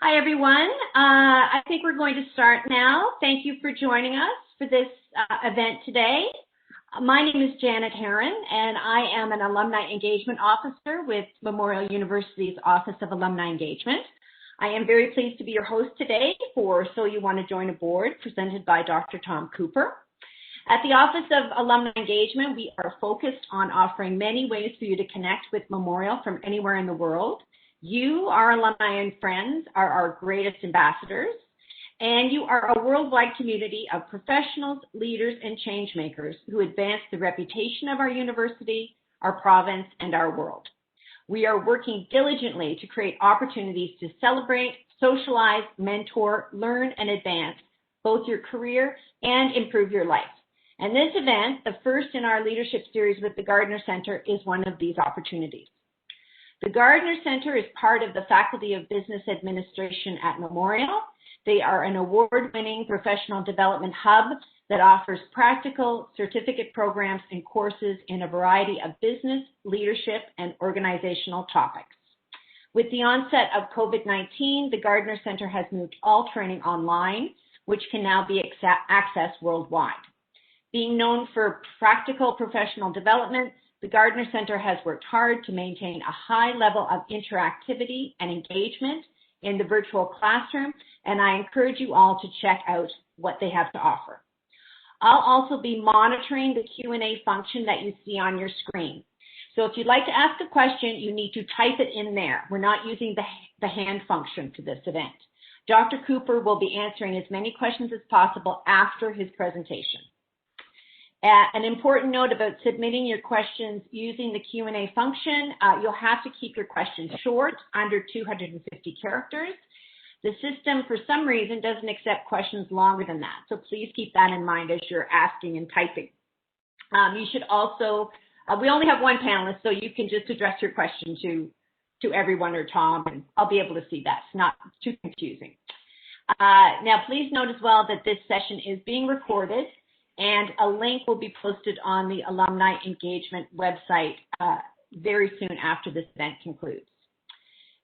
Hi, everyone. I think we're going to start now. Thank you for joining us for this event today. My name is Janet Herron, and I am an Alumni Engagement Officer with Memorial University's Office of Alumni Engagement. I am very pleased to be your host today for So You Want to Join a Board, presented by Dr. Tom Cooper. At the Office of Alumni Engagement, we are focused on offering many ways for you to connect with Memorial from anywhere in the world. You, our alumni and friends, are our greatest ambassadors, and you are a worldwide community of professionals, leaders, and change makers who advance the reputation of our university, our province, and our world. We are working diligently to create opportunities to celebrate, socialize, mentor, learn, and advance both your career and improve your life. And this event, the first in our leadership series with the Gardner Center, is one of these opportunities. The Gardner Center is part of the Faculty of Business Administration at Memorial. They are an award-winning professional development hub that offers practical certificate programs and courses in a variety of business, leadership, and organizational topics. With the onset of COVID-19, the Gardner Center has moved all training online, which can now be accessed worldwide. Being known for practical professional development, the Gardner Center has worked hard to maintain a high level of interactivity and engagement in the virtual classroom, and I encourage you all to check out what they have to offer. I'll also be monitoring the Q&A function that you see on your screen. So if you'd like to ask a question, you need to type it in there. We're not using the hand function for this event. Dr. Cooper will be answering as many questions as possible after his presentation. An important note about submitting your questions using the Q&A function, you'll have to keep your questions short, under 250 characters. The system, for some reason, doesn't accept questions longer than that, so please keep that in mind as you're asking and typing. You should also, we only have one panelist, so you can just address your question to everyone or Tom, and I'll be able to see that. It's not too confusing. Now, please note as well that this session is being recorded, and a link will be posted on the Alumni Engagement website very soon after this event concludes.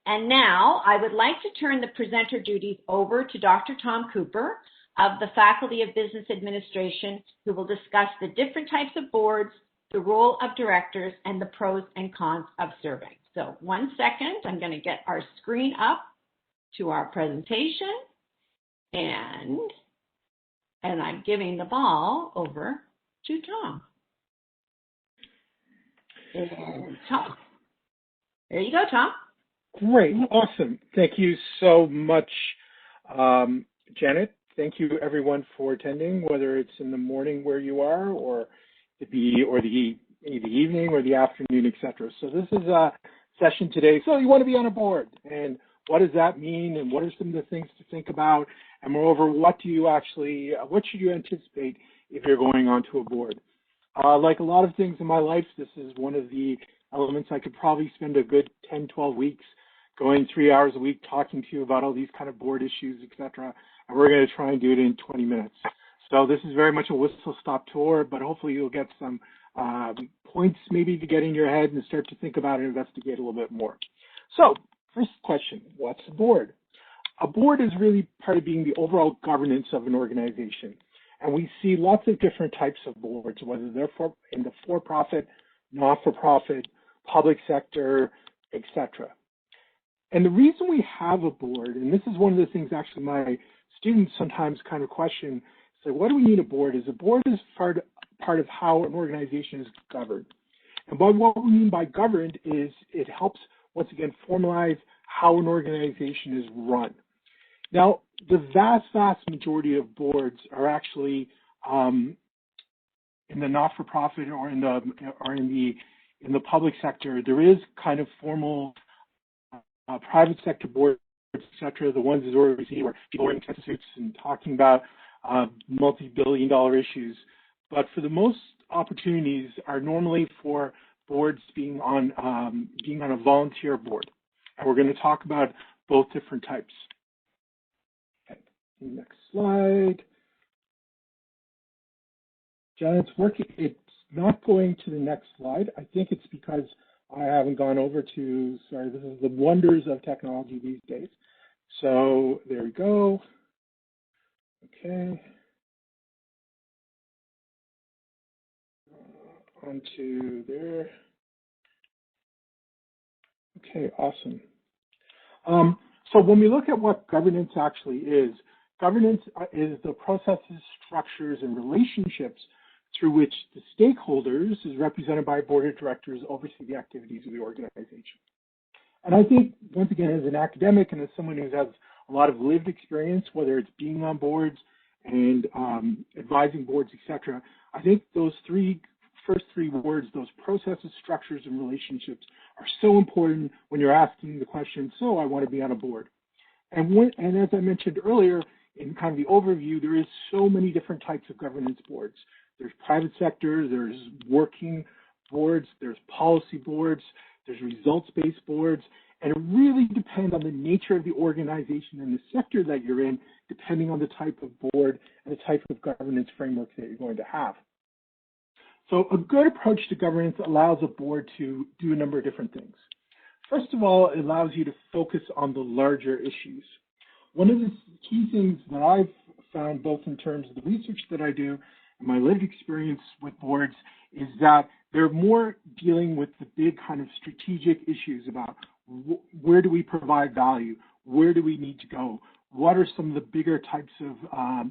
And now I would like to turn the presenter duties over to Dr. Tom Cooper of the Faculty of Business Administration, who will discuss the different types of boards, the role of directors, and the pros and cons of serving. So 1 second, I'm going to get our screen up to our presentation, and I'm giving the ball over to Tom. And Tom. There you go, Tom. Great. Awesome. Thank you so much, Janet. Thank you, everyone, for attending, whether it's in the morning where you are or the evening or the afternoon, etc. So this is a session today. So you want to be on a board, and what does that mean, and what are some of the things to think about? And moreover, what should you anticipate if you're going onto a board? Like a lot of things in my life, this is one of the elements I could probably spend a good 10, 12 weeks going 3 hours a week talking to you about all these kind of board issues, etc. And we're going to try and do it in 20 minutes. So this is very much a whistle-stop tour, but hopefully you'll get some points maybe to get in your head and start to think about and investigate a little bit more. So first question, what's a board? A board is really part of being the overall governance of an organization. And we see lots of different types of boards, whether they're in the for-profit, not-for-profit, public sector, etc. And the reason we have a board, and this is one of the things actually my students sometimes kind of question, say, what do we need a board? Is a board is part of how an organization is governed. And by what we mean by governed is it helps, once again, formalize how an organization is run. Now, the vast majority of boards are actually in the not-for-profit or in the public sector. There is kind of formal private sector boards, etc. The ones that already see where people are in suits and talking about multi-billion-dollar issues. But for the most opportunities are normally for boards being on a volunteer board, and we're going to talk about both different types. Okay, next slide. Janet's working. It's not going to the next slide. I think it's because I haven't gone over to. Sorry, this is the wonders of technology these days. So there we go. Okay. Onto there. Okay, awesome. So when we look at what governance actually is is the processes, structures, and relationships through which the stakeholders, as represented by a board of directors, oversee the activities of the organization. And I think, once again, as an academic and as someone who has a lot of lived experience, whether it's being on boards and advising boards, etc., I think those first three words, those processes, structures, and relationships, are so important when you're asking the question, so I want to be on a board. And as I mentioned earlier, in kind of the overview, there is so many different types of governance boards. There's private sector, there's working boards, there's policy boards, there's results-based boards, and it really depends on the nature of the organization and the sector that you're in, depending on the type of board and the type of governance framework that you're going to have. So a good approach to governance allows a board to do a number of different things. First of all, it allows you to focus on the larger issues. One of the key things that I've found, both in terms of the research that I do and my lived experience with boards, is that they're more dealing with the big kind of strategic issues about where do we provide value, where do we need to go, what are some of the bigger types of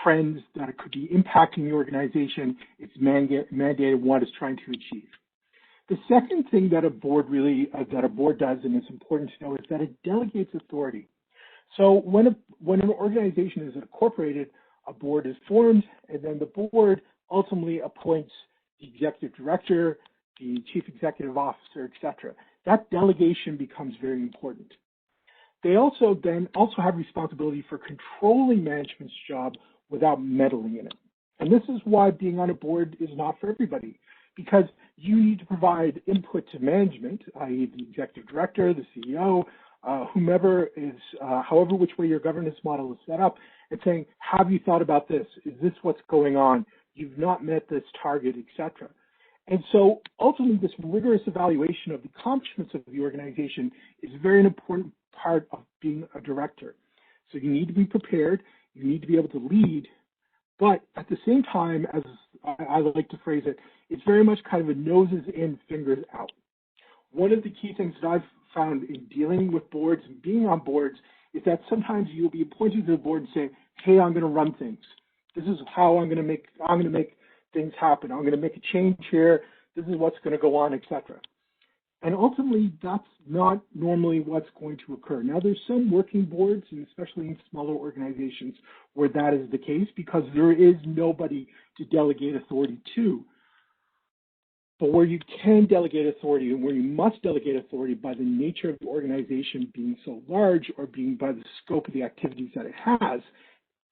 trends that could be impacting the organization, its mandated, what it's trying to achieve. The second thing that a board does, and it's important to know, is that it delegates authority. So when an organization is incorporated, a board is formed, and then the board ultimately appoints the executive director, the chief executive officer, etc. That delegation becomes very important. They also have responsibility for controlling management's job without meddling in it. And this is why being on a board is not for everybody, because you need to provide input to management, i.e. the executive director, the CEO, whomever is, however which way your governance model is set up, and saying, have you thought about this? Is this what's going on? You've not met this target, etc. And so ultimately this rigorous evaluation of the accomplishments of the organization is a very important part of being a director. So you need to be prepared, you need to be able to lead, but at the same time, as I like to phrase it, it's very much kind of a noses in, fingers out. One of the key things that I've found in dealing with boards and being on boards is that sometimes you'll be appointed to the board and say, hey, I'm going to run things. This is how I'm going to make things happen. I'm going to make a change here. This is what's going to go on, etc. And ultimately, that's not normally what's going to occur. Now, there's some working boards, and especially in smaller organizations, where that is the case because there is nobody to delegate authority to. But where you can delegate authority and where you must delegate authority by the nature of the organization being so large or being by the scope of the activities that it has,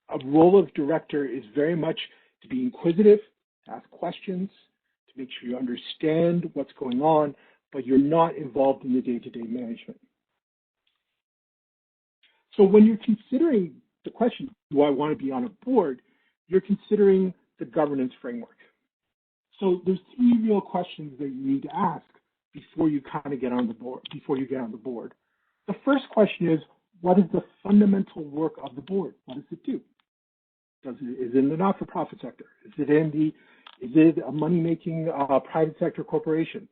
a role of director is very much to be inquisitive, to ask questions, to make sure you understand what's going on, but you're not involved in the day-to-day management. So when you're considering the question, do I want to be on a board, you're considering the governance framework. So there's three real questions that you need to ask before you kind of get on the board, before you get on the board. The first question is, what is the fundamental work of the board? What does it do? Is it in the not-for-profit sector? Is it a money-making private sector corporation?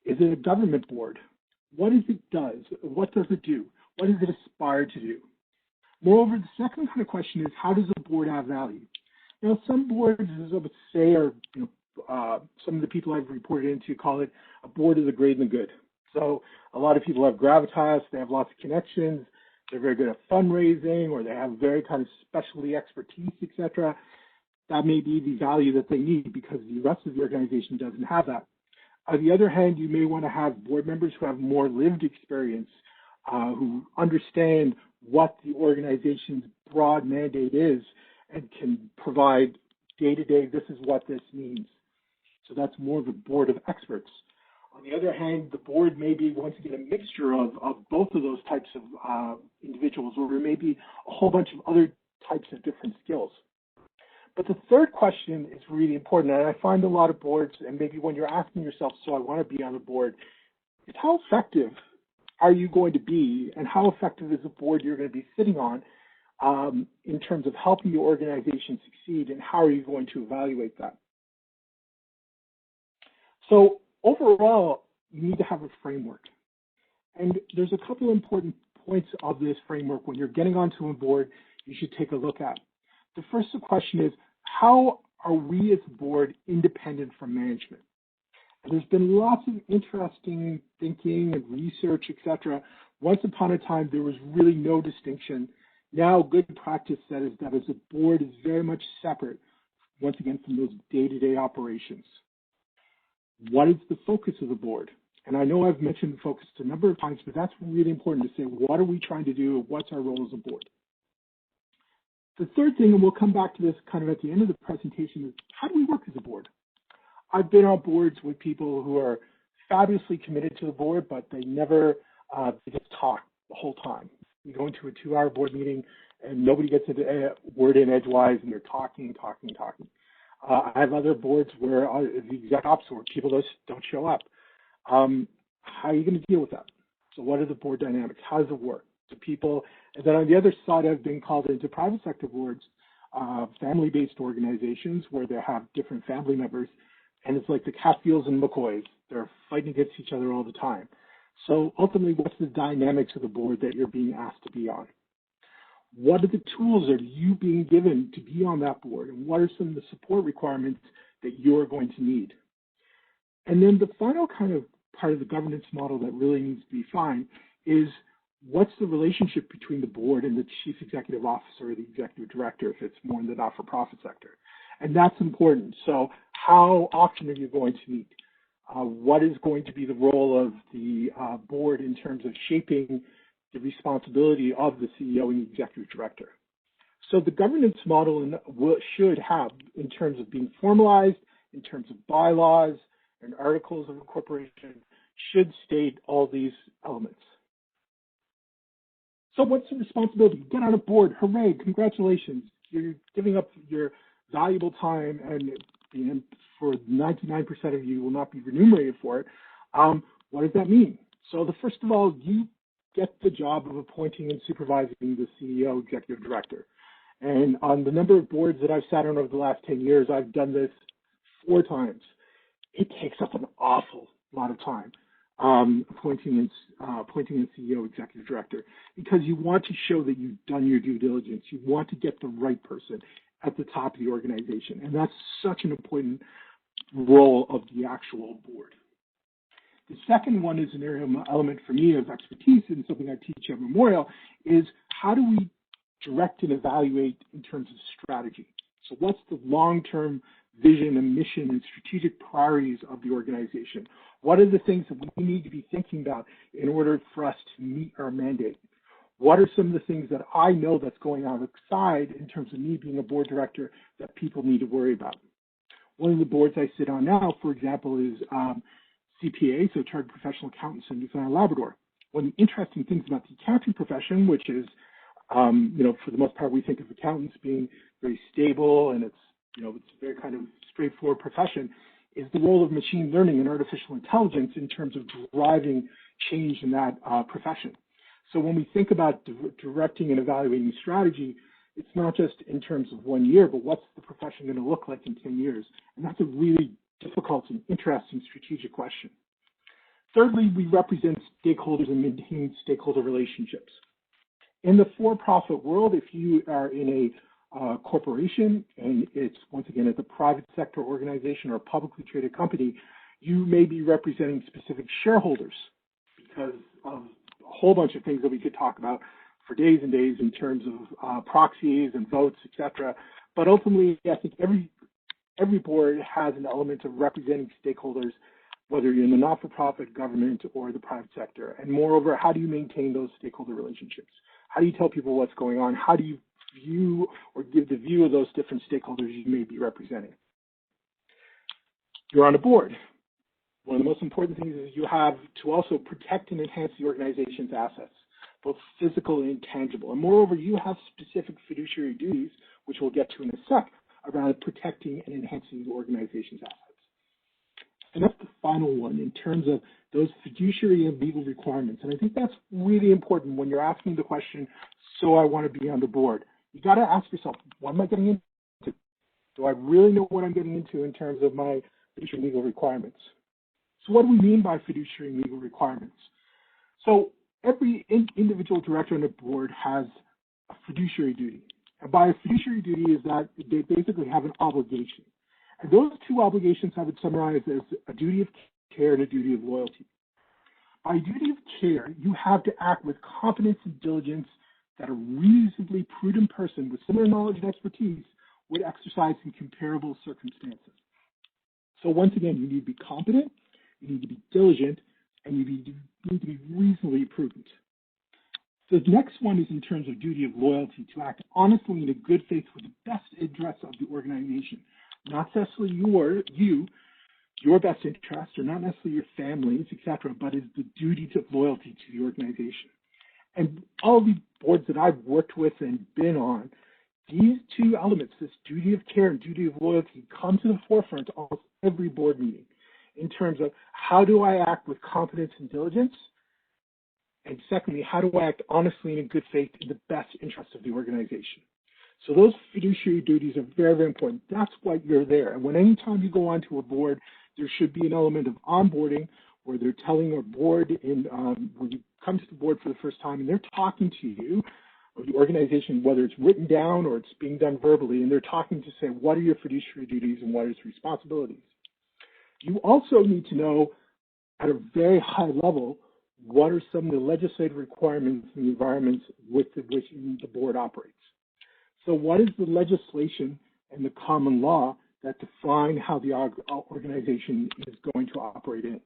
Is it a government board? What is it does? What does it do? What does it aspire to do? Moreover, the second kind of question is, how does a board add value? Now, some boards, as I would say, are, some of the people I've reported into call it a board of the great and the good. So a lot of people have gravitas, they have lots of connections, they're very good at fundraising, or they have very kind of specialty expertise, etc. That may be the value that they need because the rest of the organization doesn't have that. On the other hand, you may want to have board members who have more lived experience, who understand what the organization's broad mandate is and can provide day-to-day, this is what this means. So that's more of a board of experts. On the other hand, the board may be, once again, a mixture of both of those types of individuals, or there may be a whole bunch of other types of different skills. But the third question is really important, and I find a lot of boards, and maybe when you're asking yourself, so I want to be on a board, is how effective are you going to be, and how effective is the board you're going to be sitting on in terms of helping your organization succeed, and how are you going to evaluate that? So overall, you need to have a framework. And there's a couple important points of this framework when you're getting onto a board you should take a look at. The first question is, how are we as a board independent from management? And there's been lots of interesting thinking and research, etc. Once upon a time, there was really no distinction. Now, good practice is that as a board is very much separate, once again, from those day-to-day operations. What is the focus of the board? And I know I've mentioned the focus a number of times, but that's really important to say, what are we trying to do? What's our role as a board? The third thing, and we'll come back to this kind of at the end of the presentation, is how do we work as a board? I've been on boards with people who are fabulously committed to the board, but they never, they just talk the whole time. You go into a 2-hour board meeting and nobody gets a word in edgewise, and they're talking. I have other boards where the exact opposite, where people just don't show up. How are you going to deal with that? So what are the board dynamics? How does it work? Do people, and then on the other side, I've been called into private sector boards, family-based organizations where they have different family members, and it's like the Catfields and McCoys. They're fighting against each other all the time. So ultimately, what's the dynamics of the board that you're being asked to be on? What are the tools are you being given to be on that board? And what are some of the support requirements that you're going to need? And then the final kind of part of the governance model that really needs to be defined is, what's the relationship between the board and the chief executive officer or the executive director if it's more in the not-for-profit sector? And that's important. So how often are you going to meet? What is going to be the role of the board in terms of shaping the responsibility of the CEO and the executive director? So the governance model should have, in terms of being formalized, in terms of bylaws and articles of incorporation, should state all these elements. So what's the responsibility? Get on a board, hooray, congratulations. You're giving up your valuable time, and for 99% of you will not be remunerated for it. What does that mean? So first of all, you get the job of appointing and supervising the CEO, executive director. And on the number of boards that I've sat on over the last 10 years, I've done this 4 times. It takes up an awful lot of time, appointing a CEO, executive director, because you want to show that you've done your due diligence. You want to get the right person at the top of the organization. And that's such an important role of the actual board. The second one is an element for me of expertise, and something I teach at Memorial, is how do we direct and evaluate in terms of strategy? So what's the long-term vision and mission and strategic priorities of the organization? What are the things that we need to be thinking about in order for us to meet our mandate? What are some of the things that I know that's going on outside in terms of me being a board director that people need to worry about? One of the boards I sit on now, for example, is CPA, so Chartered Professional Accountants in Newfoundland and Labrador. One of the interesting things about the accounting profession, which is, for the most part, we think of accountants being very stable and it's a very kind of straightforward profession, is the role of machine learning and artificial intelligence in terms of driving change in that profession. So when we think about directing and evaluating strategy, it's not just in terms of 1 year, but what's the profession going to look like in 10 years? And that's a really difficult and interesting strategic question. Thirdly, we represent stakeholders and maintain stakeholder relationships. In the for-profit world, if you are in a corporation and it's, once again, at the private sector organization or a publicly traded company, you may be representing specific shareholders because of a whole bunch of things that we could talk about for days and days in terms of proxies and votes, etc. But ultimately, I think every board has an element of representing stakeholders, whether you're in the not-for-profit, government, or the private sector. And moreover, how do you maintain those stakeholder relationships? How do you tell people what's going on? How do you view or give the view of those different stakeholders you may be representing? You're on a board. One of the most important things is you have to also protect and enhance the organization's assets, both physical and intangible. And moreover, you have specific fiduciary duties, which we'll get to in a sec, around protecting and enhancing the organization's assets. And that's the final one in terms of those fiduciary and legal requirements. And I think that's really important when you're asking the question, so I want to be on the board. You got to ask yourself, what am I getting into? Do I really know what I'm getting into in terms of my fiduciary legal requirements? So what do we mean by fiduciary legal requirements? So every individual director on the board has a fiduciary duty. And by a fiduciary duty is that they basically have an obligation. And those two obligations I would summarize as a duty of care and a duty of loyalty. By duty of care, you have to act with competence and diligence that a reasonably prudent person with similar knowledge and expertise would exercise in comparable circumstances. So once again, you need to be competent, you need to be diligent, and you need to be reasonably prudent. The next one is in terms of duty of loyalty, to act honestly and in good faith with the best interests of the organization, not necessarily your best interest, or not necessarily your families, etc., but is the duty of loyalty to the organization. And all the boards that I've worked with and been on, these two elements, this duty of care and duty of loyalty, come to the forefront of almost every board meeting in terms of how do I act with competence and diligence? And secondly, how do I act honestly and in good faith in the best interest of the organization? So those fiduciary duties are very, very important. That's why you're there. And when anytime you go onto a board, there should be an element of onboarding where they're telling our board when you come to the board for the first time and they're talking to you or the organization, whether it's written down or it's being done verbally, and they're talking to say, what are your fiduciary duties and what are your responsibilities? You also need to know at a very high level, what are some of the legislative requirements and environments with which the board operates? So what is the legislation and the common law that define how the organization is going to operate in?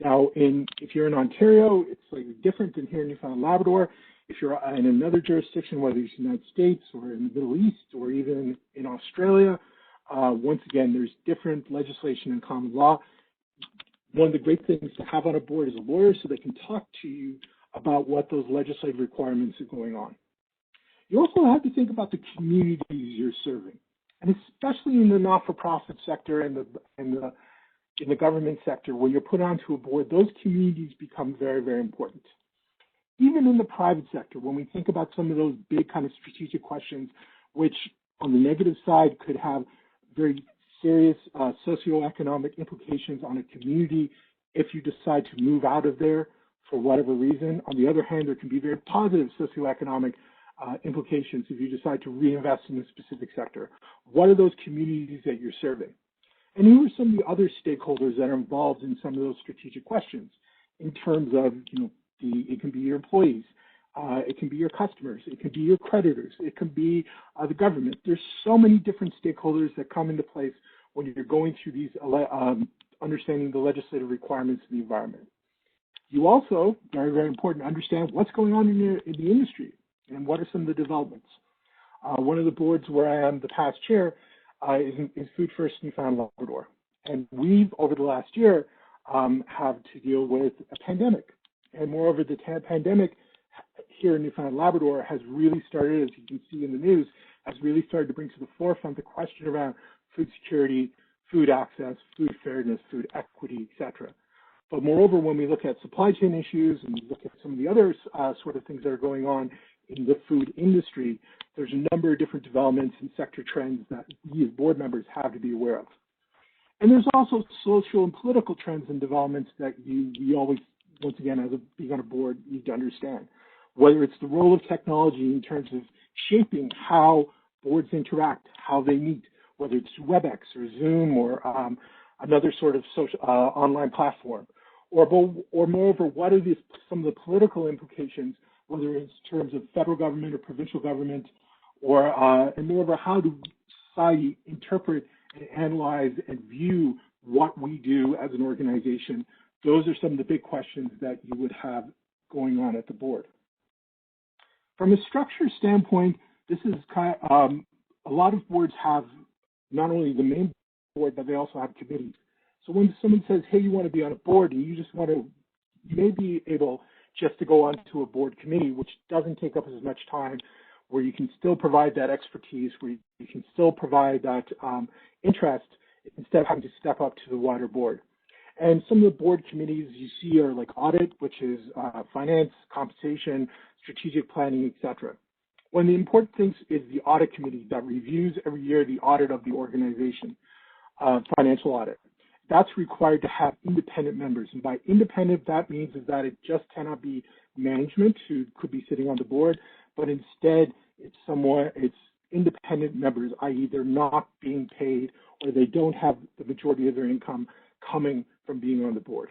Now, if you're in Ontario, it's slightly different than here in Newfoundland and Labrador. If you're in another jurisdiction, whether it's the United States or in the Middle East or even in Australia, once again, there's different legislation and common law. One of the great things to have on a board is a lawyer so they can talk to you about what those legislative requirements are going on. You also have to think about the communities you're serving, and especially in the not-for-profit sector and in the government sector, when you're put onto a board, those communities become very, very important. Even in the private sector, when we think about some of those big kind of strategic questions, which on the negative side could have very serious socioeconomic implications on a community if you decide to move out of there for whatever reason. On the other hand, there can be very positive socioeconomic implications if you decide to reinvest in a specific sector. What are those communities that you're serving? And who are some of the other stakeholders that are involved in some of those strategic questions in terms of, it can be your employees, it can be your customers, it can be your creditors, it can be the government. There's so many different stakeholders that come into place when you're going through these, understanding the legislative requirements of the environment. You also, very, very important, understand what's going on in the industry and what are some of the developments. One of the boards where I am the past chair is Food First Newfoundland Labrador. And we've, over the last year, have to deal with a pandemic. And moreover, the pandemic here in Newfoundland Labrador has really started, as you can see in the news, has really started to bring to the forefront the question around food security, food access, food fairness, food equity, etc. But moreover, when we look at supply chain issues and we look at some of the other sort of things that are going on in the food industry, there's a number of different developments and sector trends that we as board members have to be aware of. And there's also social and political trends and developments that we always, once again, as being on a board, need to understand. Whether it's the role of technology in terms of shaping how boards interact, how they meet, whether it's WebEx or Zoom or another sort of social online platform, or moreover, what are some of the political implications, whether it's in terms of federal government or provincial government, or and moreover, how do society interpret and analyze and view what we do as an organization? Those are some of the big questions that you would have going on at the board. From a structure standpoint, this is kind of, a lot of boards have not only the main board, but they also have committees. So when someone says, hey, you want to be on a board, and you just want to, you may be able just to go onto a board committee, which doesn't take up as much time, where you can still provide that expertise, where you can still provide that interest, instead of having to step up to the wider board. And some of the board committees you see are like audit, which is finance, compensation, strategic planning, etc. One of the important things is the audit committee that reviews every year the audit of the organization, financial audit. That's required to have independent members. And by independent, that means is that it just cannot be management who could be sitting on the board, but instead it's independent members, i.e. they're not being paid or they don't have the majority of their income coming from being on the board.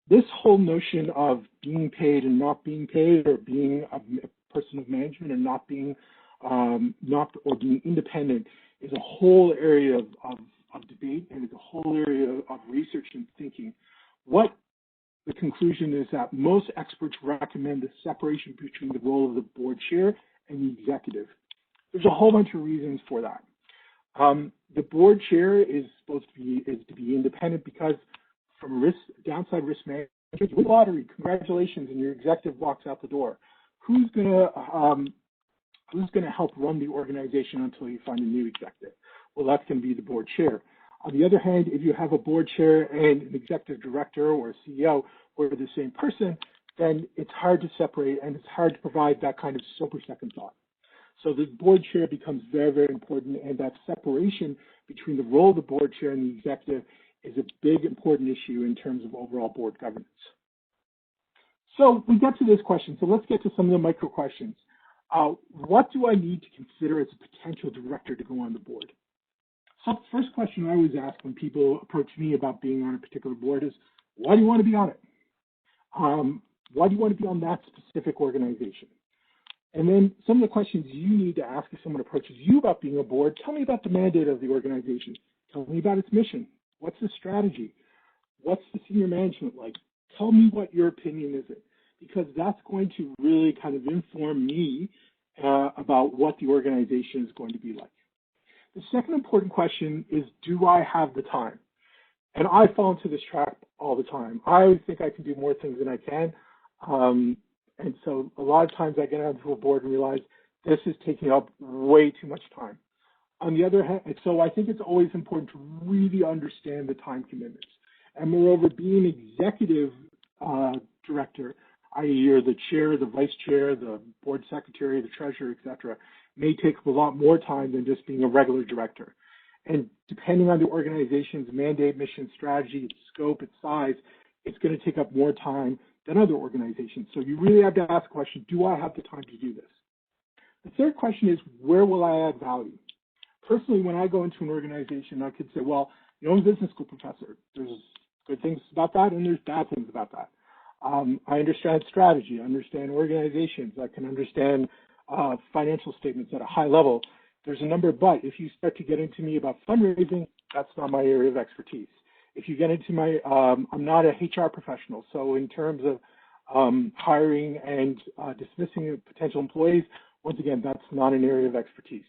This whole notion of being paid and not being paid, or being a person of management and not being being independent, is a whole area of debate, and it's a whole area of research and thinking. What the conclusion is that most experts recommend the separation between the role of the board chair and the executive. There's a whole bunch of reasons for that. The board chair is supposed to be independent because from downside risk management, you win the lottery, congratulations, and your executive walks out the door. Who's gonna help run the organization until you find a new executive? Well, that's going to be the board chair. On the other hand, if you have a board chair and an executive director or a CEO who are the same person, then it's hard to separate and it's hard to provide that kind of sober second thought. So the board chair becomes very, very important, and that separation between the role of the board chair and the executive is a big, important issue in terms of overall board governance. So we get to this question. So let's get to some of the micro questions. What do I need to consider as a potential director to go on the board? So the first question I always ask when people approach me about being on a particular board is, why do you want to be on it? Why do you want to be on that specific organization? And then some of the questions you need to ask if someone approaches you about being a board: tell me about the mandate of the organization. Tell me about its mission. What's the strategy? What's the senior management like? Tell me what your opinion is, because that's going to really kind of inform me about what the organization is going to be like. The second important question is, do I have the time? And I fall into this trap all the time. I always think I can do more things than I can. And so a lot of times I get onto a board and realize this is taking up way too much time. On the other hand, so I think it's always important to really understand the time commitments. And moreover, being an executive director, i.e. you're the chair, the vice chair, the board secretary, the treasurer, et cetera, may take a lot more time than just being a regular director. And depending on the organization's mandate, mission, strategy, its scope, its size, it's going to take up more time than other organizations. So you really have to ask the question, do I have the time to do this? The third question is, where will I add value? Personally, when I go into an organization, I could say, well, I'm a business school professor. There's good things about that, and there's bad things about that. I understand strategy. I understand organizations. I can understand financial statements at a high level. There's a number, but if you start to get into me about fundraising, that's not my area of expertise. If you get into my, I'm not a HR professional, so in terms of hiring and dismissing potential employees, once again, that's not an area of expertise.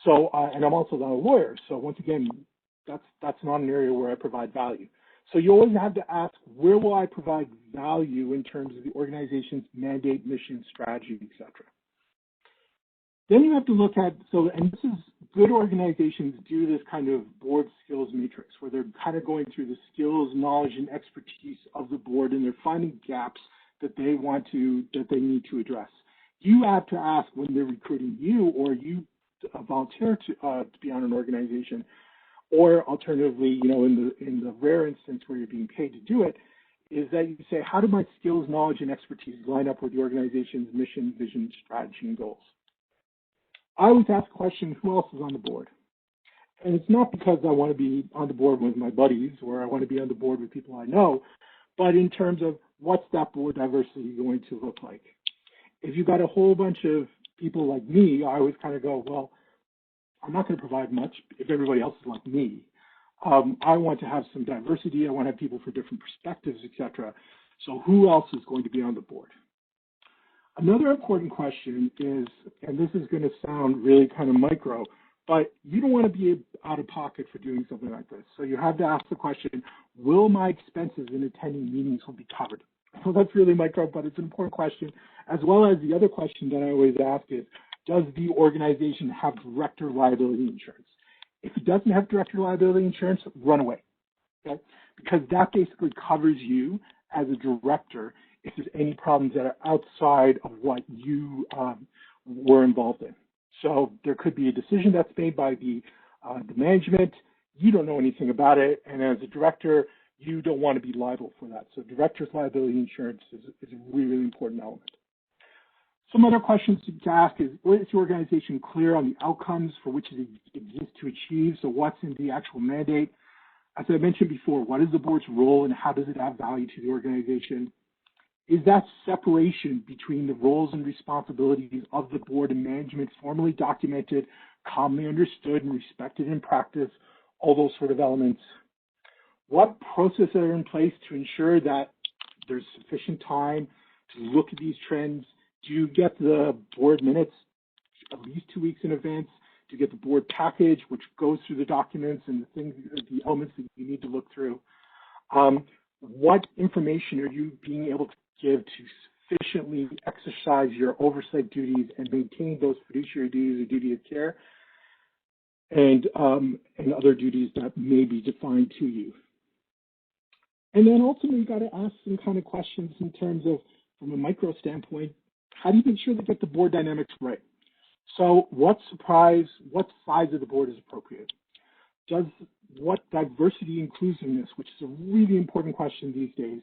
So, and I'm also not a lawyer, so once again, that's not an area where I provide value. So you always have to ask, where will I provide value in terms of the organization's mandate, mission, strategy, et cetera. Then you have to look at, and this is, good organizations do this kind of board skills matrix where they're kind of going through the skills, knowledge, and expertise of the board, and they're finding gaps that they need to address. You have to ask when they're recruiting you, or you volunteer to be on an organization, or alternatively, in the rare instance where you're being paid to do it, is that you say, how do my skills, knowledge, and expertise line up with the organization's mission, vision, strategy, and goals? I always ask the question, who else is on the board? And it's not because I want to be on the board with my buddies or I want to be on the board with people I know, but in terms of what's that board diversity going to look like? If you've got a whole bunch of people like me, I always kind of go, well, I'm not going to provide much if everybody else is like me. I want to have some diversity. I want to have people for different perspectives, et cetera. So who else is going to be on the board? Another important question is, and this is going to sound really kind of micro, but you don't want to be out of pocket for doing something like this. So you have to ask the question, will my expenses in attending meetings will be covered? So that's really micro, but it's an important question, as well as the other question that I always ask is, does the organization have director liability insurance? If it doesn't have director liability insurance, run away. okay? Because that basically covers you as a director if there's any problems that are outside of what you were involved in. So there could be a decision that's made by the management. You don't know anything about it, and as a director, you don't want to be liable for that. So director's liability insurance is a really, really important element. Some other questions to ask is, is the organization clear on the outcomes for which it exists to achieve? So what's in the actual mandate? As I mentioned before, what is the board's role and how does it add value to the organization? Is that separation between the roles and responsibilities of the board and management formally documented, commonly understood and respected in practice, all those sort of elements? What processes are in place to ensure that there's sufficient time to look at these trends? Do you get the board minutes at least 2 weeks in advance? Do you get the board package, which goes through the documents and the things, the elements that you need to look through? What information are you being able to give to sufficiently exercise your oversight duties and maintain those fiduciary duties or duty of care and other duties that may be defined to you? And then ultimately, you got to ask some kind of questions in terms of, from a micro standpoint, how do you make sure they get the board dynamics right? So what size of the board is appropriate? What diversity inclusiveness, which is a really important question these days,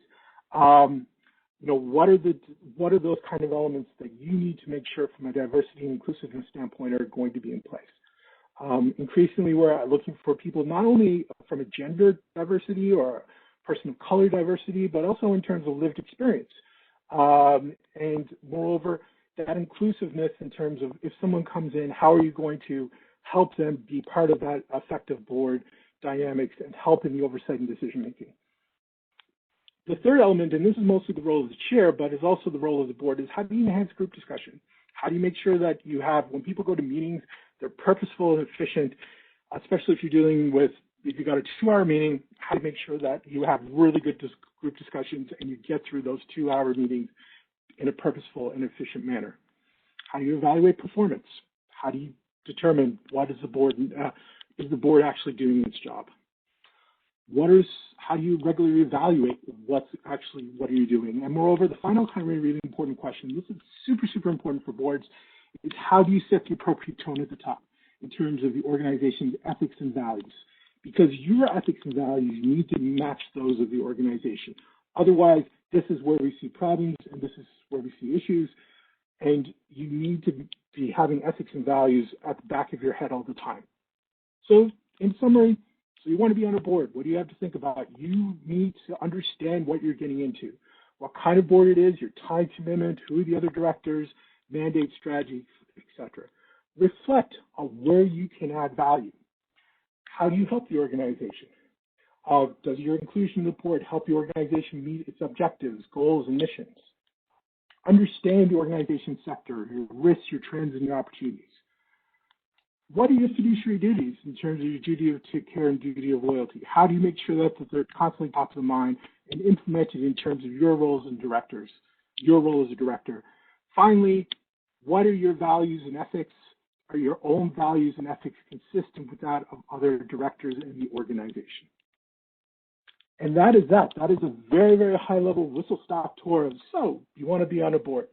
what are those kind of elements that you need to make sure from a diversity and inclusiveness standpoint are going to be in place? Increasingly, we're looking for people not only from a gender diversity or person of color diversity, but also in terms of lived experience. And moreover, that inclusiveness in terms of if someone comes in, how are you going to help them be part of that effective board dynamics and help in the oversight and decision making? The third element, and this is mostly the role of the chair, but is also the role of the board, is how do you enhance group discussion? How do you make sure that you have, when people go to meetings, they're purposeful and efficient, especially if you're dealing with, if you got a 2-hour meeting, how do you make sure that you have really good group discussions and you get through those 2-hour meetings in a purposeful and efficient manner? How do you evaluate performance? How do you determine what is the board actually doing its job? How do you regularly evaluate what are you doing? And moreover, the final kind of really important question, this is super, super important for boards, is how do you set the appropriate tone at the top in terms of the organization's ethics and values? Because your ethics and values need to match those of the organization. Otherwise, this is where we see problems and this is where we see issues. And you need to be having ethics and values at the back of your head all the time. So in summary, so you want to be on a board. What do you have to think about? You need to understand what you're getting into, what kind of board it is, your time commitment, who are the other directors, mandate, strategy, etc. Reflect on where you can add value. How do you help the organization? Does your inclusion in the board help the organization meet its objectives, goals, and missions? Understand the organization sector, your risks, your trends, and your opportunities. What are your fiduciary duties in terms of your duty of care and duty of loyalty? How do you make sure that they're constantly top of the mind and implemented in terms of your roles as directors, your role as a director? Finally, what are your values and ethics? Are your own values and ethics consistent with that of other directors in the organization? And that is that. That is a very, very high-level whistle-stop tour of, so you want to be on a board.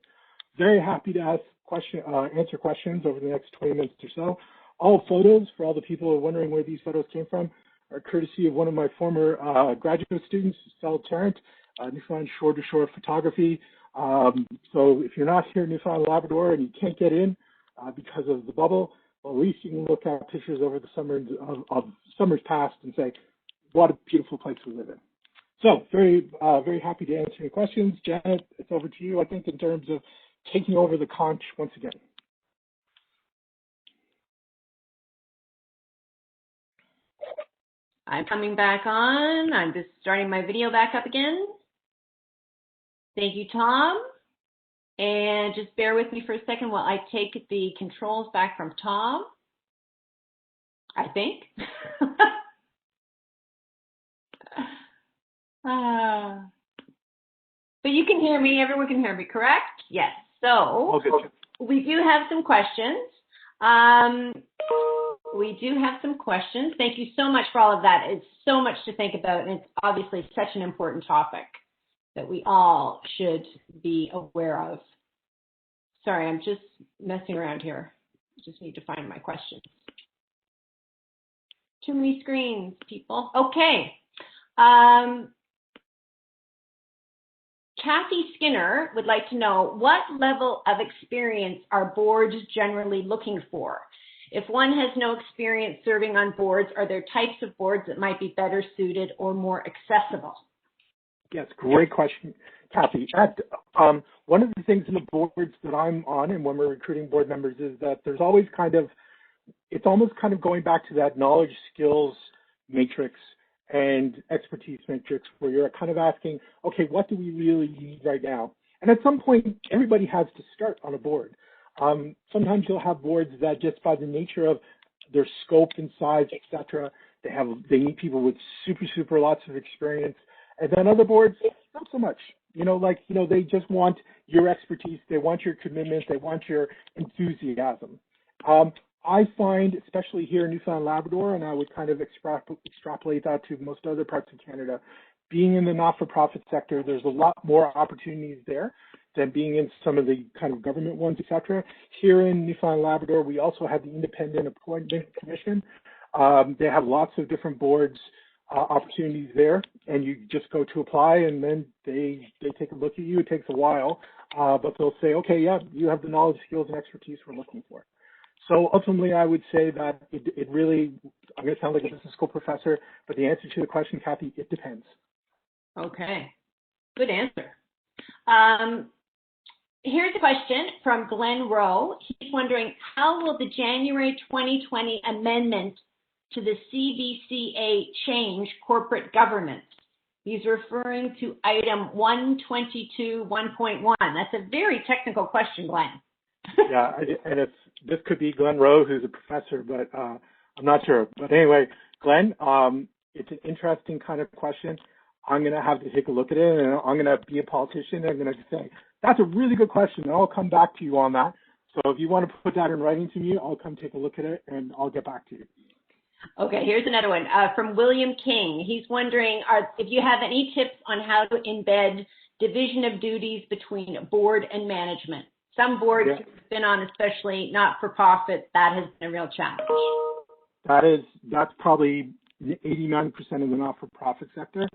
Very happy to answer questions over the next 20 minutes or so. All photos, for all the people who are wondering where these photos came from, are courtesy of one of my former graduate students, Sal Tarrant, Newfoundland Shore-to-Shore Photography. So if you're not here in Newfoundland Labrador and you can't get in because of the bubble, well, at least you can look at pictures over the summer of summers past and say, what a beautiful place we live in. So very, very happy to answer your questions. Janet, it's over to you, I think, in terms of taking over the conch once again. I'm coming back on. I'm just starting my video back up again. Thank you, Tom. And just bear with me for a second while I take the controls back from Tom, I think. But you can hear me, everyone can hear me, correct? Yes. So we do have some questions. We do have some questions. Thank you so much for all of that. It's so much to think about, and it's obviously such an important topic that we all should be aware of. Sorry, I'm just messing around here. I just need to find my questions. Too many screens, people. Okay. Kathy Skinner would like to know, what level of experience are boards generally looking for? If one has no experience serving on boards, are there types of boards that might be better suited or more accessible? Yes, great question, Kathy. One of the things in the boards that I'm on and when we're recruiting board members is that there's always it's almost kind of going back to that knowledge, skills matrix and expertise matrix where you're kind of asking, okay, what do we really need right now? And at some point, everybody has to start on a board. Sometimes you'll have boards that just by the nature of their scope and size, etc., they need people with super lots of experience. And then other boards, not so much. They just want your expertise, they want your commitment, they want your enthusiasm. I find, especially here in Newfoundland and Labrador, and I would kind of extrapolate that to most other parts of Canada, being in the not-for-profit sector, there's a lot more opportunities there than being in some of the kind of government ones, etc. Here in Newfoundland and Labrador, we also have the Independent Appointment Commission. They have lots of different boards opportunities there, and you just go to apply, and then they take a look at you. It takes a while, but they'll say, okay, yeah, you have the knowledge, skills, and expertise we're looking for. So ultimately, I would say that it really, I'm going to sound like a business school professor, but the answer to the question, Kathy, it depends. Okay, good answer. Here's a question from Glenn Rowe. He's wondering, how will the January 2020 amendment to the CBCA change corporate governance? He's referring to item 122 1.1. That's a very technical question, Glenn. Yeah, and this could be Glenn Rowe, who's a professor, but I'm not sure. But anyway, Glenn, it's an interesting kind of question. I'm going to have to take a look at it, and I'm going to be a politician, and I'm going to say, that's a really good question, and I'll come back to you on that. So if you want to put that in writing to me, I'll come take a look at it, and I'll get back to you. Okay, here's another one from William King. He's wondering if you have any tips on how to embed division of duties between board and management. Some boards you've been on, especially not-for-profit, that has been a real challenge. That's probably 80-90% of the not-for-profit sector.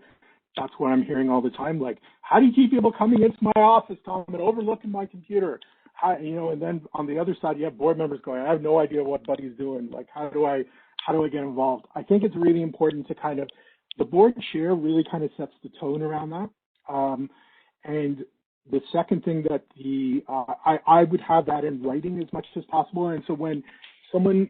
That's what I'm hearing all the time. Like, how do you keep people coming into my office, Tom, and overlooking my computer? And then on the other side, you have board members going, I have no idea what Buddy's doing. Like, how do I get involved? I think it's really important to the board chair really kind of sets the tone around that. And the second thing that I would have that in writing as much as possible. And so when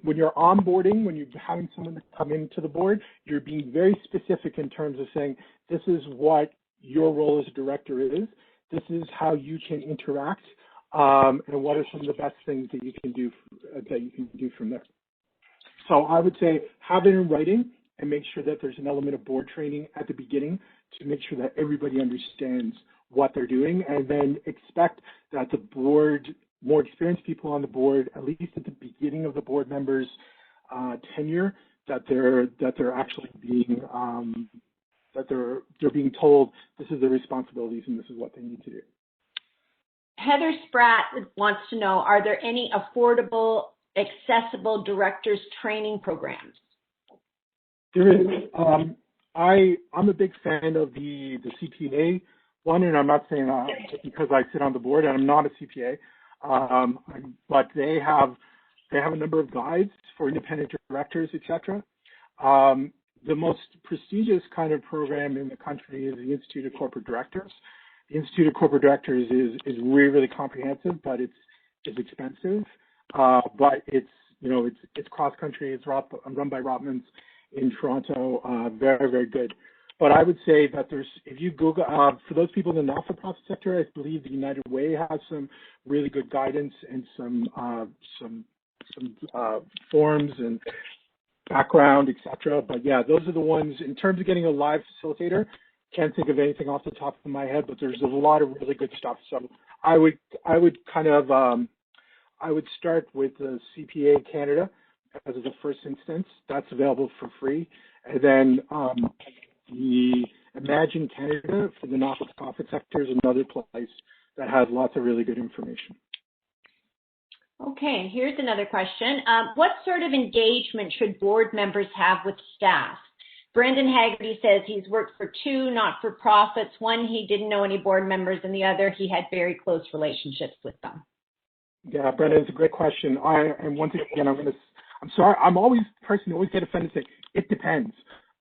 you're onboarding, when you're having someone to come into the board, you're being very specific in terms of saying, this is what your role as a director is. This is how you can interact. And what are some of the best things that you can do from there. So I would say have it in writing and make sure that there's an element of board training at the beginning to make sure that everybody understands what they're doing, and then expect that the board, more experienced people on the board, at least at the beginning of the board members' tenure, that they're actually being they're being told this is their responsibilities and this is what they need to do. Heather Spratt wants to know, are there any affordable, accessible directors training programs? There is. I'm a big fan of the CPA one, and I'm not saying because I sit on the board and I'm not a CPA, but they have a number of guides for independent directors, etc. The most prestigious kind of program in the country is the Institute of Corporate Directors. The Institute of Corporate Directors is really, really comprehensive, but it's expensive. But it's cross country. It's run by Rotmans in Toronto. Very, very good. But I would say that if you Google, for those people in the not-for-profit sector, I believe the United Way has some really good guidance and some forms and background, etc. But yeah, those are the ones. In terms of getting a live facilitator, can't think of anything off the top of my head, but there's a lot of really good stuff. So I would kind of I would start with the CPA Canada as the first instance. That's available for free. And then the Imagine Canada for the not-for-profit sector is another place that has lots of really good information. Okay, here's another question. What sort of engagement should board members have with staff? Brendan Haggerty says he's worked for two not-for-profits. One, he didn't know any board members, and the other, he had very close relationships with them. Yeah, Brendan, it's a great question. And once again, I'm sorry, I'm always the person who always get offended and say, it depends.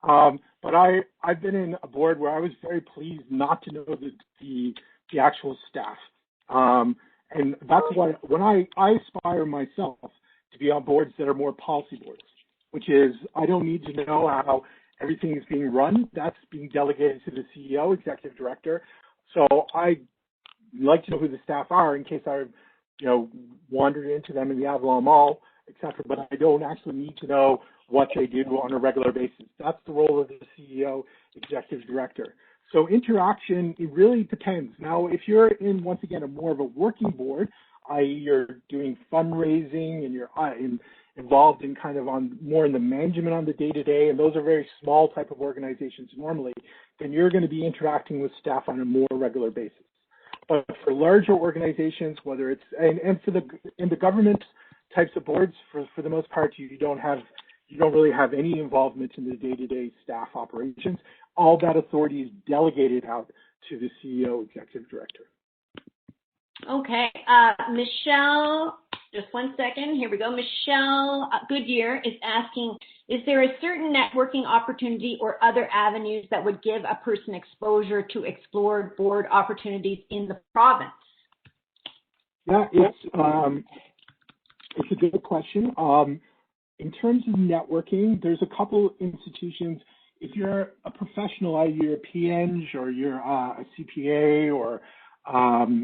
But I've been in a board where I was very pleased not to know the actual staff. And that's why when I aspire myself to be on boards that are more policy boards, which is I don't need to know how everything is being run. That's being delegated to the CEO, executive director. So I like to know who the staff are in case I, wandered into them in the Avalon Mall, et cetera. But I don't actually need to know what they do on a regular basis. That's the role of the CEO, executive director. So interaction, it really depends. Now, if you're in, once again, a more of a working board, i.e. you're doing fundraising and you're involved in kind of more in the management on the day-to-day, and those are very small type of organizations normally, then you're going to be interacting with staff on a more regular basis. But for larger organizations, whether it's, and for the government types of boards, for the most part, you don't really have any involvement in the day-to-day staff operations. All that authority is delegated out to the CEO, executive director. Okay, Michelle, just one second. Here we go. Michelle Goodyear is asking, is there a certain networking opportunity or other avenues that would give a person exposure to explore board opportunities in the province? Yeah, it's a good question. In terms of networking, there's a couple institutions. If you're a professional, either you're a PNG or you're a CPA or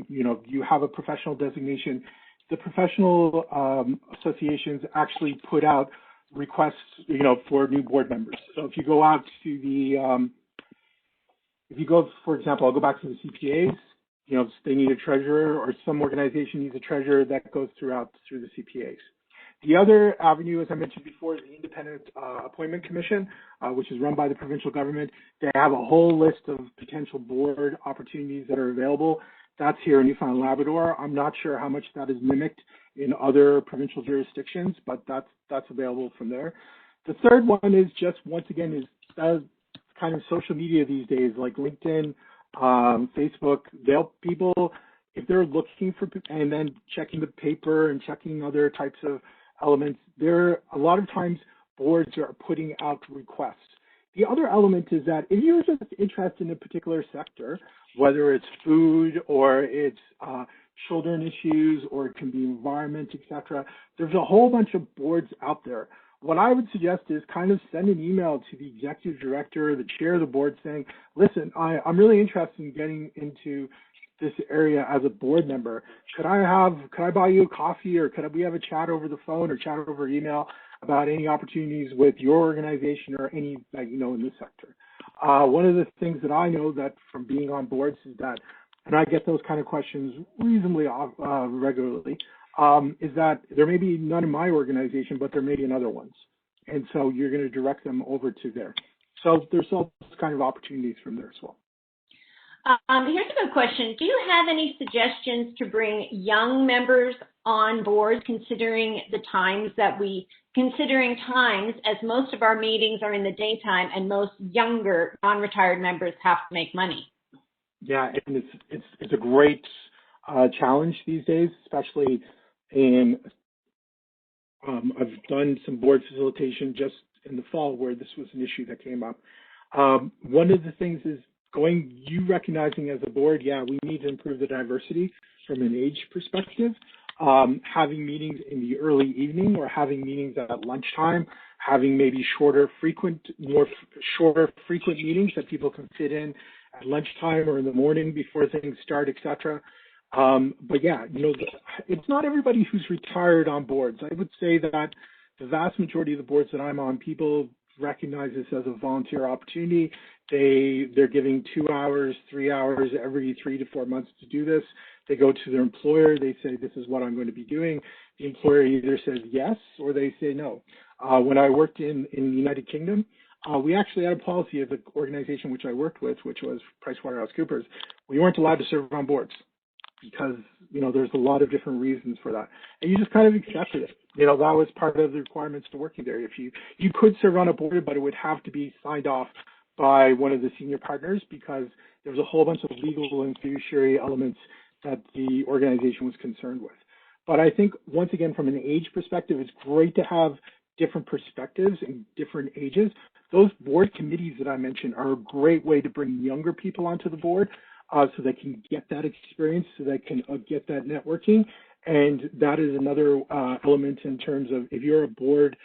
you have a professional designation, the professional associations actually put out requests, for new board members. So if you go out to for example, I'll go back to the CPAs, they need a treasurer, or some organization needs a treasurer, that goes through the CPAs. The other avenue, as I mentioned before, is the Independent Appointment Commission, which is run by the provincial government. They have a whole list of potential board opportunities that are available. That's here in Newfoundland and Labrador. I'm not sure how much that is mimicked in other provincial jurisdictions, but that's available from there. The third one is just, once again, is kind of social media these days, like LinkedIn, Facebook. People, if they're looking for, and then checking the paper and checking other types of elements, a lot of times boards are putting out requests. The other element is that if you're just interested in a particular sector, whether it's food or it's children issues or it can be environment, etc., there's a whole bunch of boards out there. What I would suggest is kind of send an email to the executive director, the chair of the board, saying, listen, I'm really interested in getting into this area as a board member. Could I buy you a coffee, or could we have a chat over the phone or chat over email about any opportunities with your organization or any that you know in this sector? One of the things that I know that from being on boards is that, and I get those kind of questions reasonably regularly, is that there may be none in my organization, but there may be in other ones. And so you're going to direct them over to there. So there's all kind of opportunities from there as well. Here's a good question. Do you have any suggestions to bring young members on board, considering times as most of our meetings are in the daytime and most younger non-retired members have to make money? Yeah, and it's a great challenge these days, especially I've done some board facilitation just in the fall where this was an issue that came up. One of the things is you recognizing as a board, we need to improve the diversity from an age perspective. Having meetings in the early evening or having meetings at lunchtime, having maybe shorter frequent meetings that people can fit in at lunchtime or in the morning before things start, etc. But it's not everybody who's retired on boards. I would say that the vast majority of the boards that I'm on, people recognize this as a volunteer opportunity. They're giving 2 hours, 3 hours every 3 to 4 months to do this. They go to their employer. They say, this is what I'm going to be doing. The employer either says yes or they say no. When I worked in the United Kingdom, we actually had a policy of the organization which I worked with, which was PricewaterhouseCoopers. We weren't allowed to serve on boards because, there's a lot of different reasons for that. And you just kind of accepted it. That was part of the requirements to working there. If you could serve on a board, but it would have to be signed off by one of the senior partners because there was a whole bunch of legal and fiduciary elements that the organization was concerned with. But I think, once again, from an age perspective, it's great to have different perspectives and different ages. Those board committees that I mentioned are a great way to bring younger people onto the board so they can get that experience, so they can get that networking. And that is another element in terms of if you're a board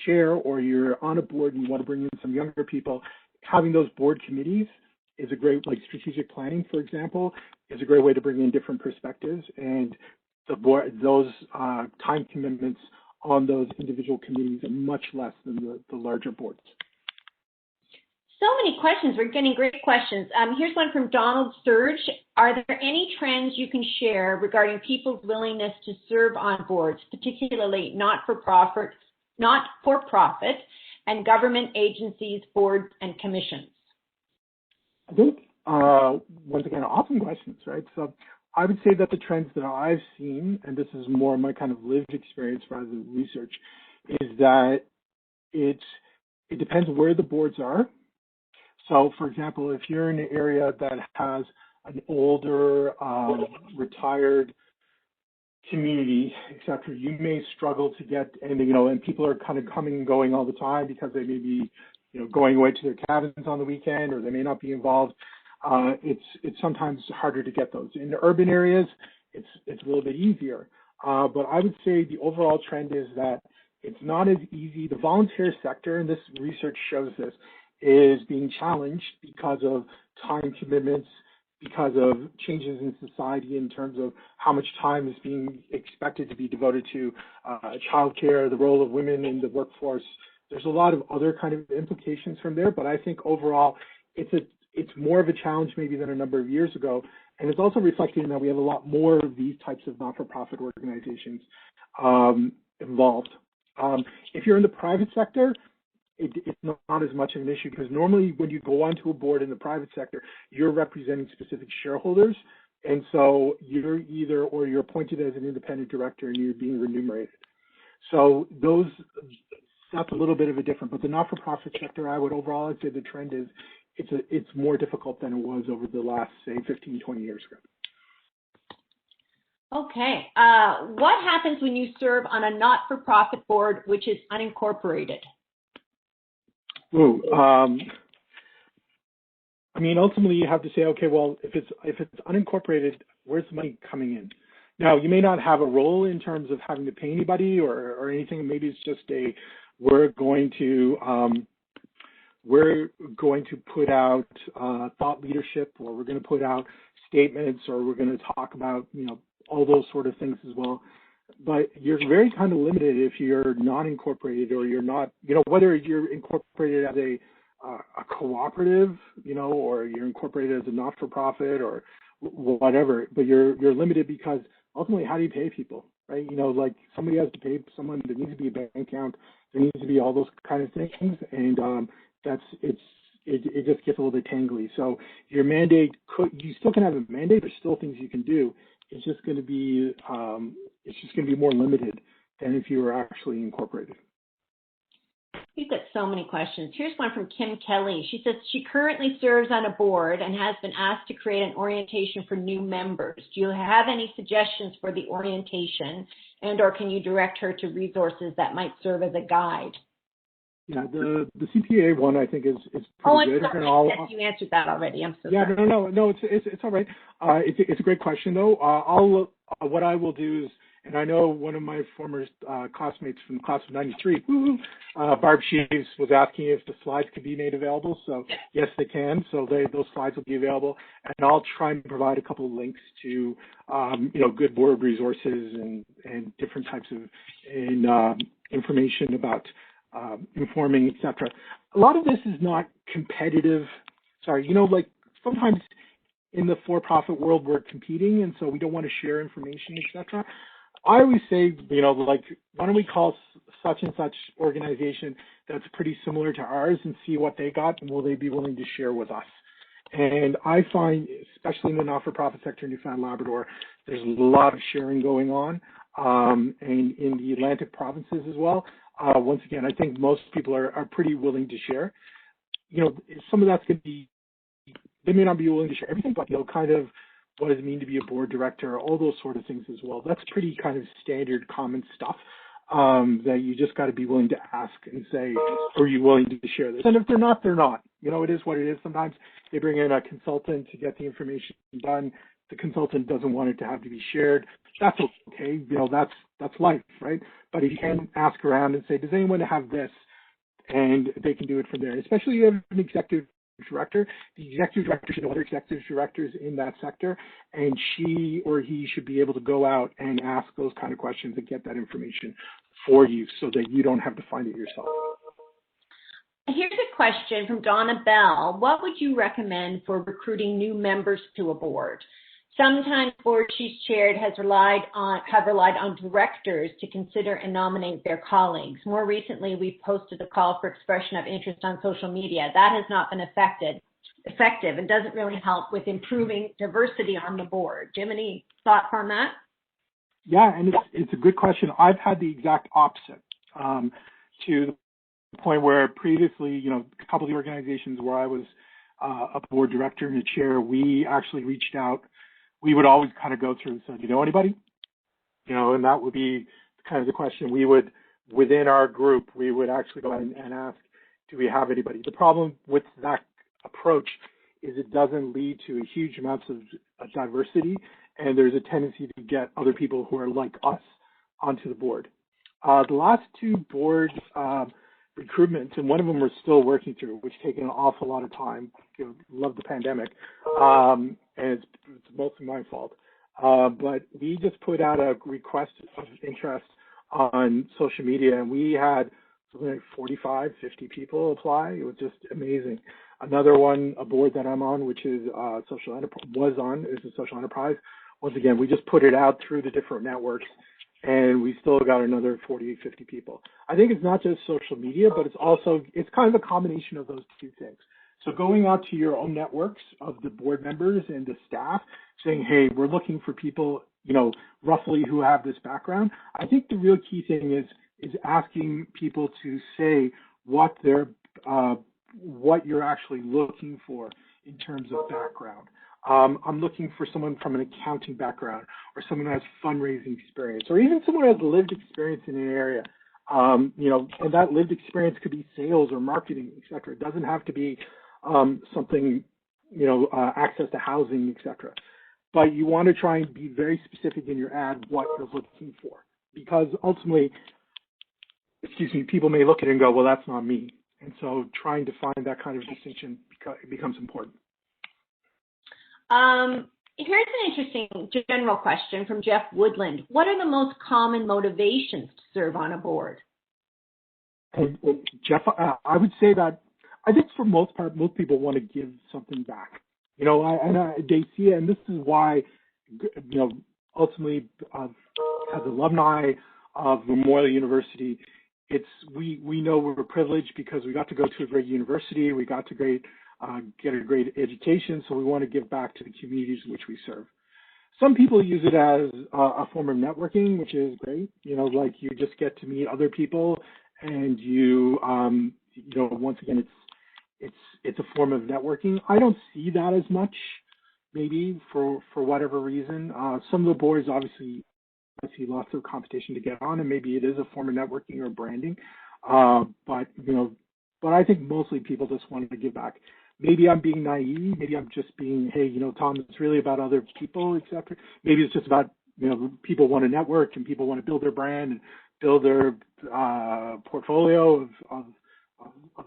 chair or you're on a board and you want to bring in some younger people, having those board committees is a great, like strategic planning, for example, is a great way to bring in different perspectives. And the board, those time commitments on those individual committees are much less than the larger boards. So many questions. We're getting great questions. Here's one from Donald Sturge. Are there any trends you can share regarding people's willingness to serve on boards, particularly not-for-profit and government agencies, boards, and commissions? I think, once again, awesome questions, right? So I would say that the trends that I've seen, and this is more my kind of lived experience rather than research, is that it depends where the boards are. So, for example, if you're in an area that has an older, retired community, et cetera, you may struggle to get, and people are kind of coming and going all the time because they may be, going away to their cabins on the weekend, or they may not be involved. It's sometimes harder to get those. In the urban areas, it's a little bit easier. But I would say the overall trend is that it's not as easy. The volunteer sector, and this research shows this, is being challenged because of time commitments, because of changes in society in terms of how much time is being expected to be devoted to childcare, the role of women in the workforce. There's a lot of other kind of implications from there, but I think overall it's more of a challenge maybe than a number of years ago. And it's also reflected in that we have a lot more of these types of not-for-profit organizations involved. If you're in the private sector, it's not as much of an issue because normally when you go onto a board in the private sector, you're representing specific shareholders. And so you're appointed as an independent director and you're being remunerated. So that's a little bit of a different, but the not-for-profit sector, I'd say the trend is it's more difficult than it was over the last, say, 15, 20 years ago. Okay. What happens when you serve on a not-for-profit board which is unincorporated? Ultimately you have to say, okay, well, if it's unincorporated, where's the money coming in? Now, you may not have a role in terms of having to pay anybody or anything. Maybe it's just we're going to put out thought leadership, or we're going to put out statements, or we're going to talk about, all those sort of things as well. But you're very kind of limited if you're not incorporated, or you're not, whether you're incorporated as a cooperative, or you're incorporated as a not-for-profit or whatever, but you're limited because ultimately, how do you pay people, right? Like somebody has to pay someone, there needs to be a bank account, there needs to be all those kind of things, and it just gets a little bit tangly. So your mandate you still can have a mandate, there's still things you can do. It's just going to be more limited than if you were actually incorporated. We've got so many questions. Here's one from Kim Kelly. She says she currently serves on a board and has been asked to create an orientation for new members. Do you have any suggestions for the orientation, or can you direct her to resources that might serve as a guide? Yeah, the CPA one I think is pretty good. Sorry, you answered that already. I'm so sorry. No, it's all right. It's a great question though. What I will do is, and I know one of my former classmates from the class of '93, Barb Sheaves, was asking if the slides could be made available. So yes, they can. So those slides will be available, and I'll try and provide a couple of links to good board resources and different types of information about informing, etc. A lot of this is not competitive. Sorry, like sometimes in the for-profit world we're competing, and so we don't want to share information, etc. I always say, like, why don't we call such and such organization that's pretty similar to ours and see what they got, and will they be willing to share with us? And I find, especially in the not-for-profit sector in Newfoundland and Labrador, there's a lot of sharing going on, and in the Atlantic provinces as well. Once again, I think most people are pretty willing to share. Some of that's going to be, they may not be willing to share everything, but, kind of what does it mean to be a board director, all those sort of things as well. That's pretty kind of standard, common stuff that you just got to be willing to ask and say, are you willing to share this? And if they're not, they're not. It is what it is. Sometimes they bring in a consultant to get the information done. The consultant doesn't want it to have to be shared. That's okay. That's life, right? But if you can ask around and say, does anyone have this? And they can do it from there. Especially if you have an executive director. The executive director should know other executive directors in that sector, and she or he should be able to go out and ask those kind of questions and get that information for you so that you don't have to find it yourself. Here's a question from Donna Bell. What would you recommend for recruiting new members to a board? Sometimes boards she's chaired have relied on directors to consider and nominate their colleagues. More recently, we've posted a call for expression of interest on social media. That has not been effective and doesn't really help with improving diversity on the board. Do you have any thoughts on that? Yeah, and it's a good question. I've had the exact opposite to the point where previously, a couple of the organizations where I was a board director and a chair, we actually reached out. We would always kind of go through and say, do you know anybody? And that would be kind of the question. We would, within our group, we would actually go and ask, do we have anybody? The problem with that approach is it doesn't lead to huge amounts of diversity, and there's a tendency to get other people who are like us onto the board. The last two board recruitments, and one of them we're still working through, which has taken an awful lot of time. Love the pandemic, and it's mostly my fault. But we just put out a request of interest on social media, and we had something like 45, 50 people apply. It was just amazing. Another one, a board that I'm on, which is social enterprise, is a social enterprise. Once again, we just put it out through the different networks, and we still got another 40, 50 people. I think it's not just social media, but it's kind of a combination of those two things. So going out to your own networks of the board members and the staff, saying, hey, we're looking for people, roughly who have this background. I think the real key thing is asking people to say what you're actually looking for in terms of background. I'm looking for someone from an accounting background, or someone who has fundraising experience, or even someone who has lived experience in an area. And that lived experience could be sales or marketing, et cetera. It doesn't have to be something, access to housing, et cetera. But you want to try and be very specific in your ad what you're looking for, because ultimately, people may look at it and go, well, that's not me. And so trying to find that kind of distinction becomes important. Here's an interesting general question from Jeff Woodland. What are the most common motivations to serve on a board? Jeff, I would say that I think for most part, most people want to give something back. They see it, and this is why, ultimately, as alumni of Memorial University, we know we're privileged because we got to go to a great university, we got to get a great education, so we want to give back to the communities in which we serve. Some people use it as a form of networking, which is great. Like you just get to meet other people, and once again, it's a form of networking. I don't see that as much, maybe for whatever reason. Some of the boards, obviously, I see lots of competition to get on, and maybe it is a form of networking or branding. But I think mostly people just want to give back. Maybe I'm being naive. Maybe I'm just being, hey, Tom, it's really about other people, et cetera. Maybe it's just about, people want to network and people want to build their brand and build their portfolio of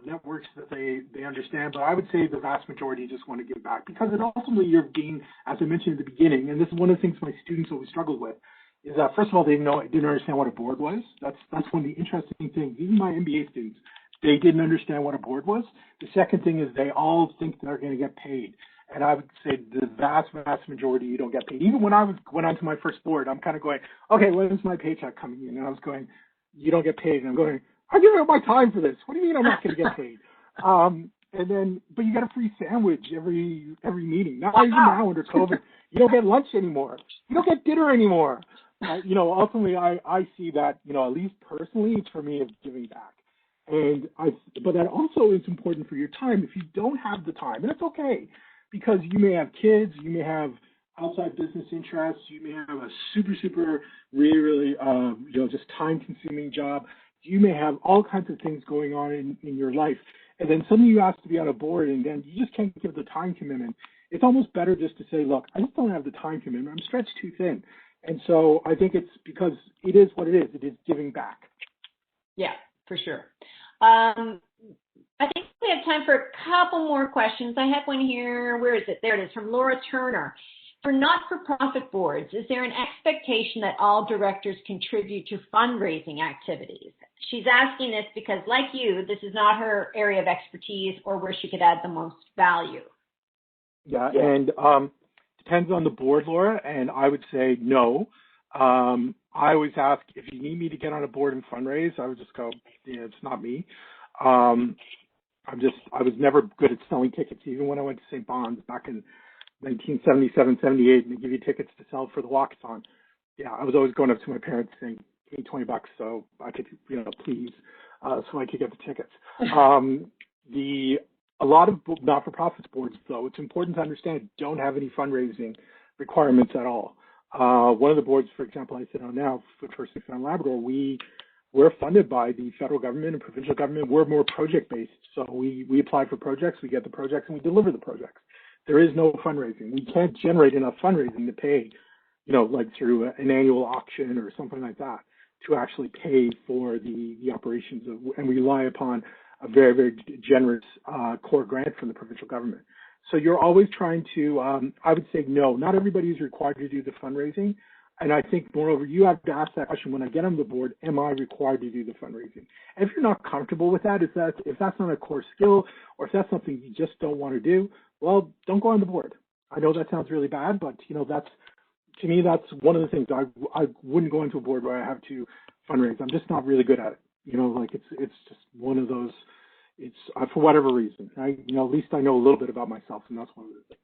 networks that they understand. But I would say the vast majority just want to give back, because ultimately you're being, as I mentioned at the beginning, and this is one of the things my students always struggle with, is that first of all, they didn't understand what a board was. That's one of the interesting things. Even my MBA students, they didn't understand what a board was. The second thing is they all think they're going to get paid. And I would say the vast majority you don't get paid. Even when I went onto my first board, I'm kind of going, okay, when's my paycheck coming in? And I was going, you don't get paid. And I'm going, I give up my time for this. What do you mean I'm not going to get paid? And then, but you get a free sandwich every meeting. Not even now under COVID, you don't get lunch anymore. You don't get dinner anymore. Ultimately, I see that, at least personally, it's for me of giving back. But that also is important for your time. If you don't have the time, and it's okay, because you may have kids, you may have outside business interests, you may have a super, really, just time-consuming job. You may have all kinds of things going on in your life. And then suddenly you ask to be on a board, and then you just can't give the time commitment. It's almost better just to say, look, I just don't have the time commitment. I'm stretched too thin. And so I think it's because it is what it is. It is giving back. Yeah, for sure. I think we have time for a couple more questions. I have one here. Where is it? There it is, from Laura Turner. For not-for-profit boards, is there an expectation that all directors contribute to fundraising activities? She's asking this because, like you, this is not her area of expertise or where she could add the most value. Yeah. And depends on the board, Laura, and I would say no. I always ask, if you need me to get on a board and fundraise, I would just go, yeah, it's not me. I was never good at selling tickets, even when I went to St. Bon's back in 1977, 78, and they give you tickets to sell for the walkathon. Yeah, I was always going up to my parents saying, give me $20 so I could, please, so I could get the tickets. A lot of not-for-profit boards, though, it's important to understand, don't have any fundraising requirements at all. One of the boards, for example, I sit on now, for First Newfoundland Labrador, we're funded by the federal government and provincial government. We're more project-based, so we apply for projects, we get the projects, and we deliver the projects. There is no fundraising. We can't generate enough fundraising to pay, like through an annual auction or something like that, to actually pay for the operations and we rely upon a very, very generous core grant from the provincial government. So you're always trying to, I would say no, not everybody is required to do the fundraising. And I think, moreover, you have to ask that question when I get on the board, am I required to do the fundraising? And if you're not comfortable with that, if that's not a core skill, or if that's something you just don't want to do, well, don't go on the board. I know that sounds really bad, but, to me, that's one of the things. I wouldn't go into a board where I have to fundraise. I'm just not really good at it. It's just one of those, for whatever reason. At least I know a little bit about myself, and that's one of the things.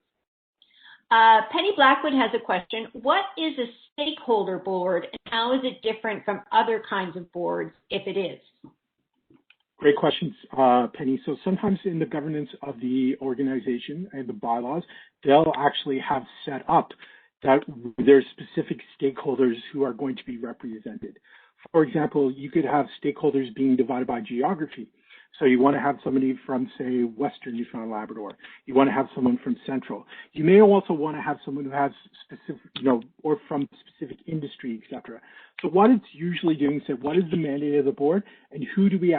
Penny Blackwood has a question. What is a stakeholder board, and how is it different from other kinds of boards, if it is? Great questions, Penny. So sometimes in the governance of the organization and the bylaws, they'll actually have set up that there's specific stakeholders who are going to be represented. For example, you could have stakeholders being divided by geography. So you want to have somebody from, say, Western Newfoundland Labrador. You want to have someone from Central. You may also want to have someone who has specific, or from specific industry, etc. So what it's usually doing is say, what is the mandate of the board, and who do we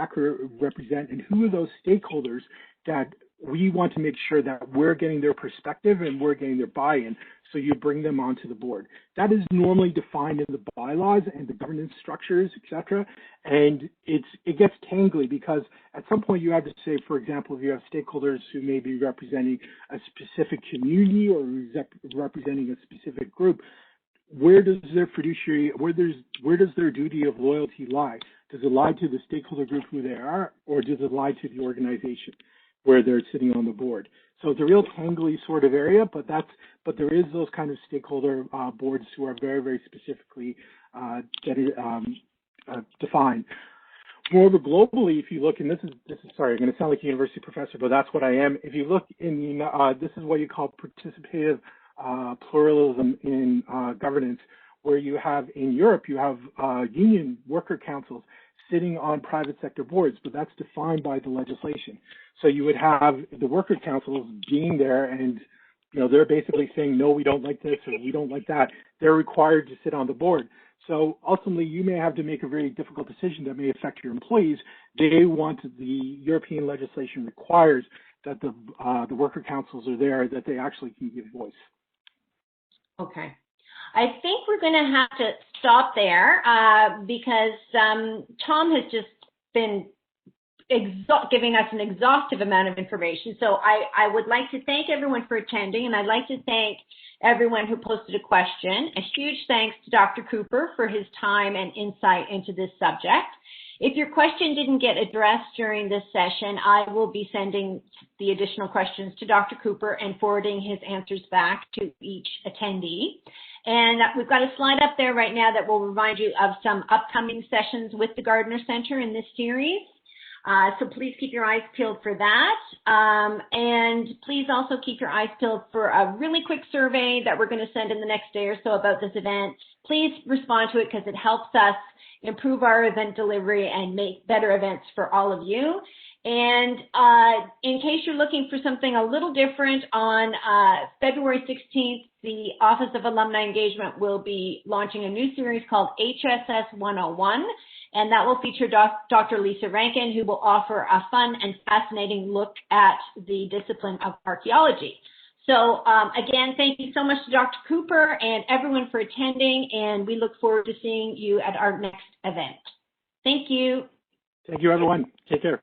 represent, and who are those stakeholders that we want to make sure that we're getting their perspective and we're getting their buy-in, so you bring them onto the board. That is normally defined in the bylaws and the governance structures, etc. And it gets tangly because at some point you have to say, for example, if you have stakeholders who may be representing a specific community or representing a specific group, where does their fiduciary, where does their duty of loyalty lie? Does it lie to the stakeholder group who they are, or does it lie to the organization where they're sitting on the board? So it's a real tangly sort of area, but there is those kind of stakeholder boards who are very, very specifically defined. Moreover, globally, if you look, and this is sorry, I'm going to sound like a university professor, but that's what I am. If you look in this is what you call participative pluralism in governance, where you have in Europe, you have union worker councils sitting on private sector boards, but that's defined by the legislation. So you would have the worker councils being there and, they're basically saying, no, we don't like this or we don't like that. They're required to sit on the board. So ultimately, you may have to make a very difficult decision that may affect your employees. The European legislation requires that the worker councils are there, that they actually can give voice. Okay. I think we're going to have to stop there because Tom has just been giving us an exhaustive amount of information. So I would like to thank everyone for attending, and I'd like to thank everyone who posted a question. A huge thanks to Dr. Cooper for his time and insight into this subject. If your question didn't get addressed during this session, I will be sending the additional questions to Dr. Cooper and forwarding his answers back to each attendee. And we've got a slide up there right now that will remind you of some upcoming sessions with the Gardner Center in this series. So please keep your eyes peeled for that. And please also keep your eyes peeled for a really quick survey that we're going to send in the next day or so about this event. Please respond to it because it helps us improve our event delivery and make better events for all of you. And in case you're looking for something a little different, on February 16th, the Office of Alumni Engagement will be launching a new series called HSS 101. And that will feature Dr. Lisa Rankin, who will offer a fun and fascinating look at the discipline of archaeology. So again, thank you so much to Dr. Cooper and everyone for attending, and we look forward to seeing you at our next event. Thank you. Thank you, everyone. Take care.